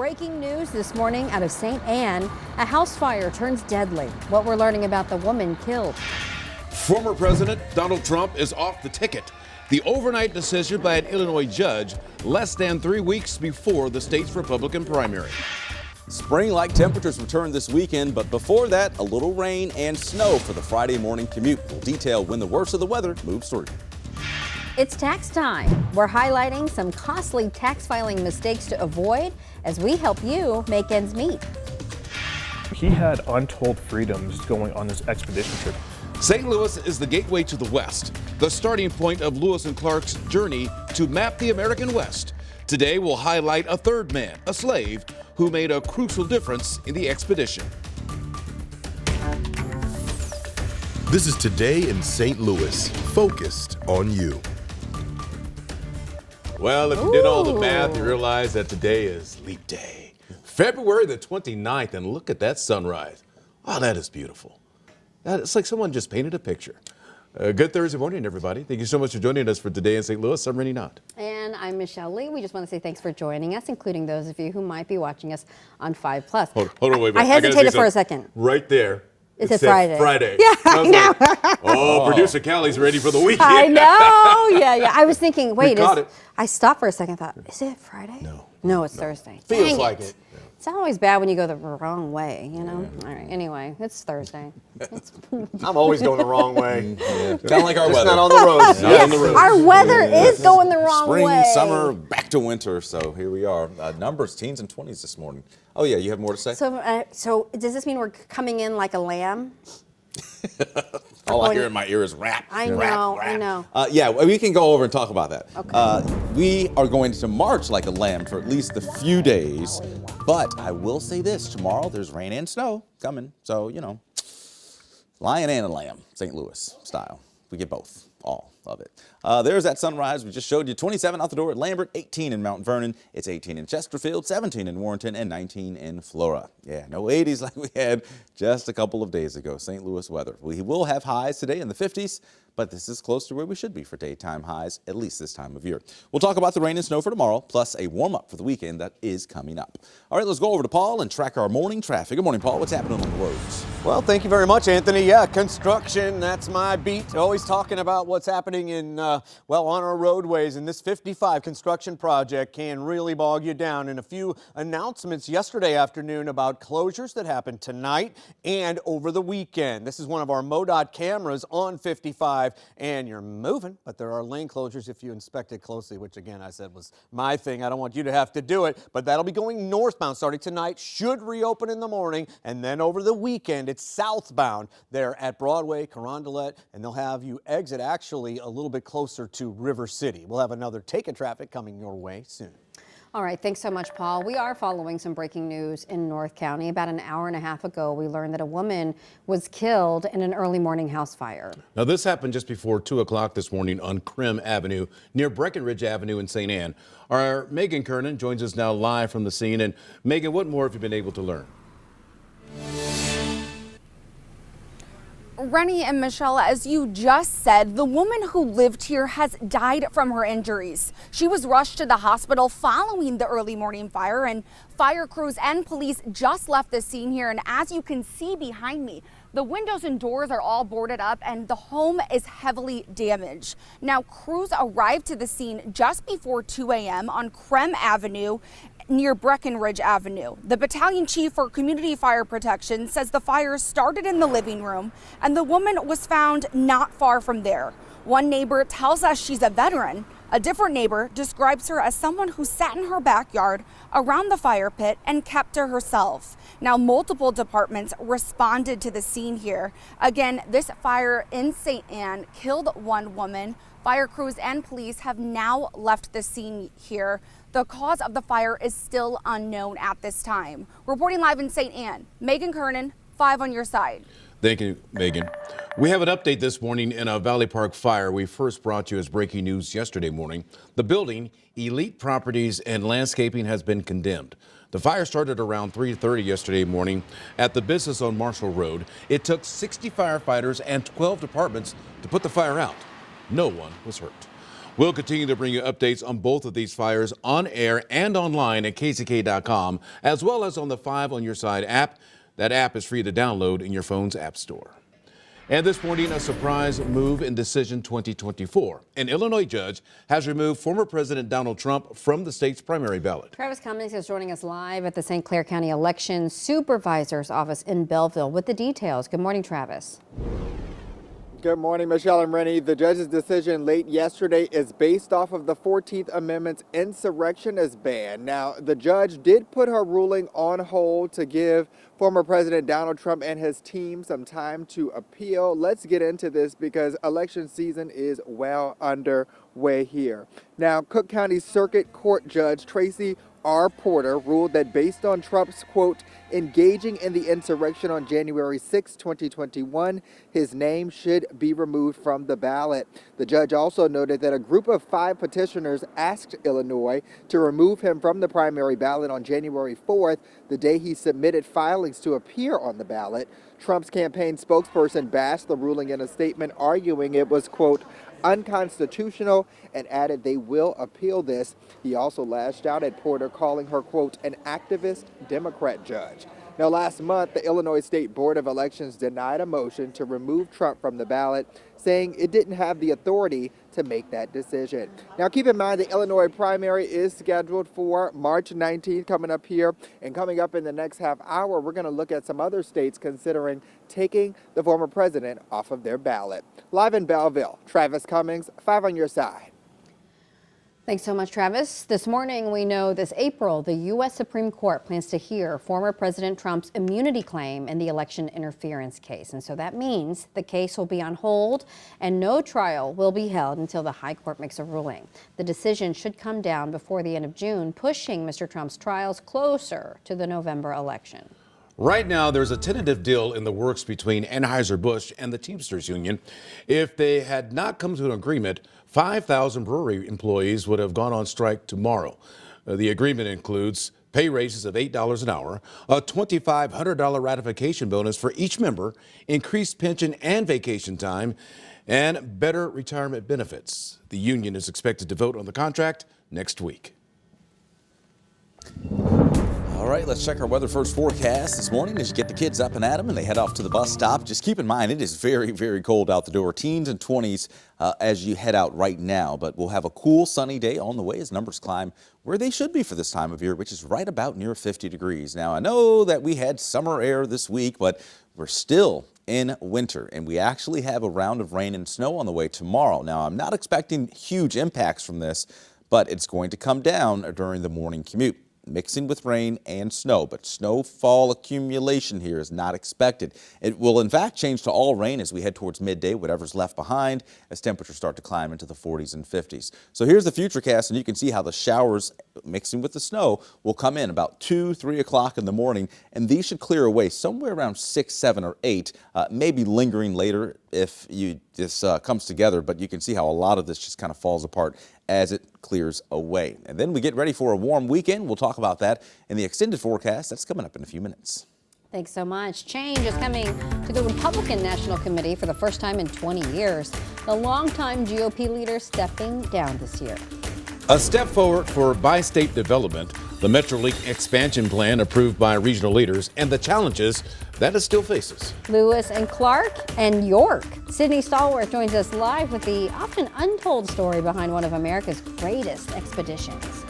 breaking news this morning out of St. Anne. A house fire turns deadly. What we're learning about the woman killed. Former President Donald Trump is off the ticket. The overnight decision by an Illinois judge less than 3 weeks before the state's Republican primary. Spring-like temperatures return this weekend, but before that, a little rain and snow for the Friday morning commute. We'll detail when the worst of the weather moves through. It's tax time. We're highlighting some costly tax filing mistakes to avoid as we help you make ends meet. He had untold freedoms going on this expedition trip. St. Louis is the gateway to the West, the starting point of Lewis and Clark's journey to map the American West. Today, we'll highlight a third man, a slave, who made a crucial difference in the expedition. This is Today in St. Louis, focused on you. Well, if you did all the math, you realize that today is leap day. February the 29th, and look at that sunrise. Oh, that is beautiful. It's like someone just painted a picture. Good Thursday morning, everybody. Thank you so much for joining us for Today in St. Louis. I'm Rennie Knott. And I'm Michelle Lee. We just want to say thanks for joining us, including those of you who might be watching us on 5+. Hold on, wait a minute. I hesitated for a second. Right there. It said Friday. Friday. Yeah, I know. Oh, producer Callie's ready for the weekend. I know. Yeah. I was thinking, wait, caught it. I stopped for a second and thought, is it Friday? No, it's Thursday. Feels Dang like it. it. It's always bad when you go the wrong way, you know? All right, anyway, it's Thursday. I'm always going the wrong way. Kind of like our Just weather. not on the roads. Not on the road. Our weather is going the wrong Spring, way. summer, back to winter. So here we are. Numbers, teens and 20s this morning. Oh yeah, you have more to say? So does this mean we're coming in like a lamb? All I hear in my ear is rap. I know. Yeah, we can go over and talk about that. Okay. We are going to march like a lamb for at least a few days. But I will say this, tomorrow there's rain and snow coming. So, you know, lion and a lamb, St. Louis style. We get both, all of it. There's that sunrise we just showed you. 27 out the door at Lambert, 18 in Mount Vernon. It's 18 in Chesterfield, 17 in Warrenton, and 19 in Flora. Yeah, no 80s like we had just a couple of days ago. St. Louis weather. We will have highs today in the 50s, but this is close to where we should be for daytime highs, at least this time of year. We'll talk about the rain and snow for tomorrow, plus a warm-up for the weekend that is coming up. All right, let's go over to Paul and track our morning traffic. Good morning, Paul. What's happening on the roads? Well, thank you very much, Anthony. Yeah, construction, that's my beat. Always talking about what's happening in, on our roadways. And this 55 construction project can really bog you down. And a few announcements yesterday afternoon about closures that happened tonight and over the weekend. This is one of our MoDOT cameras on 55, and you're moving, but there are lane closures if you inspect it closely, which again, I said was my thing. I don't want you to have to do it, but that'll be going northbound starting tonight, should reopen in the morning, and then over the weekend, it's southbound there at Broadway, Carondelet, and they'll have you exit actually a little bit closer to River City. We'll have another take of traffic coming your way soon. All right, thanks so much, Paul. We are following some breaking news in North County. About an hour and a half ago, we learned that a woman was killed in an early morning house fire. Now, this happened just before 2 o'clock this morning on Krim Avenue near Breckenridge Avenue in St. Anne. Our Megan Kernan joins us now live from the scene. And Megan, what more have you been able to learn? Rennie and Michelle, as you just said, the woman who lived here has died from her injuries. She was rushed to the hospital following the early morning fire, and fire crews and police just left the scene here. And as you can see behind me, the windows and doors are all boarded up and the home is heavily damaged. Now, crews arrived to the scene just before 2 a.m. on Krim Avenue near Breckenridge Avenue. The battalion chief for community fire protection says the fire started in the living room and the woman was found not far from there. One neighbor tells us she's a veteran. A different neighbor describes her as someone who sat in her backyard around the fire pit and kept to herself. Now, multiple departments responded to the scene here. Again, this fire in St. Anne killed one woman. Fire crews and police have now left the scene here. The cause of the fire is still unknown at this time. Reporting live in St. Anne, Megan Kernan, 5 on your side. Thank you, Megan. We have an update this morning in a Valley Park fire we first brought you as breaking news yesterday morning. The building, Elite Properties and Landscaping, has been condemned. The fire started around 3:30 yesterday morning at the business on Marshall Road. It took 60 firefighters and 12 departments to put the fire out. No one was hurt. We'll continue to bring you updates on both of these fires on air and online at kck.com, as well as on the 5 on Your Side app. That app is free to download in your phone's app store. And this morning, a surprise move in Decision 2024. An Illinois judge has removed former President Donald Trump from the state's primary ballot. Travis Cummings is joining us live at the St. Clair County Election Supervisor's office in Belleville with the details. Good morning, Travis. Good morning, Michelle and Rennie. The judge's decision late yesterday is based off of the 14th Amendment's insurrectionist ban. Now, the judge did put her ruling on hold to give former President Donald Trump and his team some time to appeal. Let's get into this because election season is well underway here. Now, Cook County Circuit Court Judge Tracy R. Porter ruled that based on Trump's, quote, engaging in the insurrection on January 6, 2021, his name should be removed from the ballot. The judge also noted that a group of 5 petitioners asked Illinois to remove him from the primary ballot on January 4th, the day he submitted filings to appear on the ballot. Trump's campaign spokesperson bashed the ruling in a statement, arguing it was, quote, unconstitutional, and added they will appeal this. He also lashed out at Porter, calling her, quote, an activist Democrat judge. Now, last month, the Illinois State Board of Elections denied a motion to remove Trump from the ballot, saying it didn't have the authority to make that decision. Now, keep in mind the Illinois primary is scheduled for March 19th coming up here, and coming up in the next half hour, we're going to look at some other states considering taking the former president off of their ballot. Live in Belleville, Travis Cummings, 5 on Your Side. Thanks so much, Travis. This morning, we know this April, the U.S. Supreme Court plans to hear former President Trump's immunity claim in the election interference case. And so that means the case will be on hold and no trial will be held until the high court makes a ruling. The decision should come down before the end of June, pushing Mr. Trump's trials closer to the November election. Right now, there's a tentative deal in the works between Anheuser-Busch and the Teamsters Union. If they had not come to an agreement, 5,000 brewery employees would have gone on strike tomorrow. The agreement includes pay raises of $8 an hour, a $2,500 ratification bonus for each member, increased pension and vacation time, and better retirement benefits. The union is expected to vote on the contract next week. All right, let's check our weather first forecast this morning as you get the kids up and at 'em and they head off to the bus stop. Just keep in mind, it is very, very cold out the door. Teens and 20s as you head out right now. But we'll have a cool, sunny day on the way as numbers climb where they should be for this time of year, which is right about near 50 degrees. Now, I know that we had summer air this week, but we're still in winter, and we actually have a round of rain and snow on the way tomorrow. Now, I'm not expecting huge impacts from this, but it's going to come down during the morning commute, mixing with rain and snow, but snowfall accumulation here is not expected. It will in fact change to all rain as we head towards midday, whatever's left behind, as temperatures start to climb into the 40s and 50s. So here's the futurecast, and you can see how the showers mixing with the snow will come in about 2, 3 o'clock in the morning, and these should clear away somewhere around 6, 7, or 8, maybe lingering later if this comes together, but you can see how a lot of this just kind of falls apart as it clears away. And then we get ready for a warm weekend. We'll talk about that in the extended forecast. That's coming up in a few minutes. Thanks so much. Change is coming to the Republican National Committee for the first time in 20 years. The longtime GOP leader stepping down this year. A step forward for bi-state development, the MetroLink expansion plan approved by regional leaders, and the challenges that it still faces. Lewis and Clark and York. Sydney Stallworth joins us live with the often untold story behind one of America's greatest expeditions.